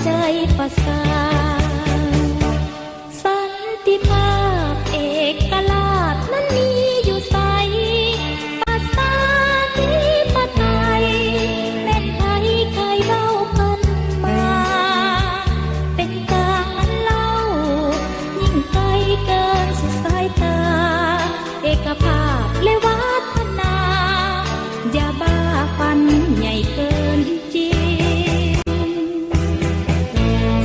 ใจประสานสันติภาพเอกราชนั้นมีอยู่ใสประชาธิปไตยแม่นไทยเคยเล่ากันมาเป็นกลางนั้นเล่ายิ่งไกลเกินสุดสายตาเอกภาพและวัฒนาอย่าบ้าฝันใหญ่เกินจริง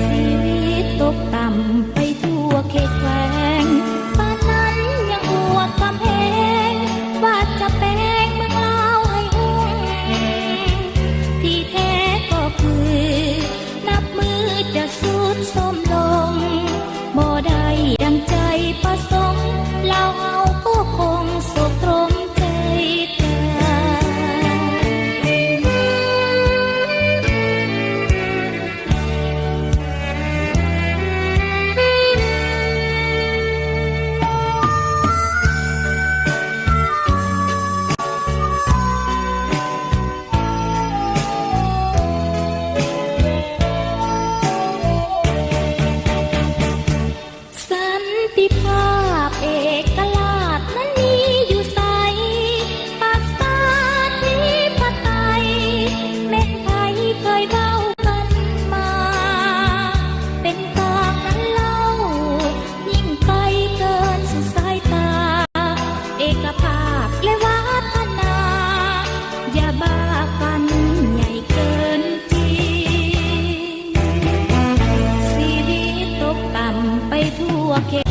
ชีวิตตกต่ำไปทั่วเขตแคว้นป่านนั้นยังอวดกำแพงว่าจะแปลงเมืองลาวให้หุ่นที่แท้ก็คือนับมือจะสุดโทรมลงบ่ได้ดังใจประสงค์เราเอาก็คงโศกตรมใจตายสันติภาพเอกราชนั้นมีอยู่ใสประชาธิปไตยแม่นไทยเคยเล่ากันมาเป็นกลางนั้นเล่ายิ่งไกลเกินสุดสายตาเอกภาพและวัฒนาอย่าบ้าฝันใหญ่เกินจริงชีวิตตกต่ำไปทั่วเขต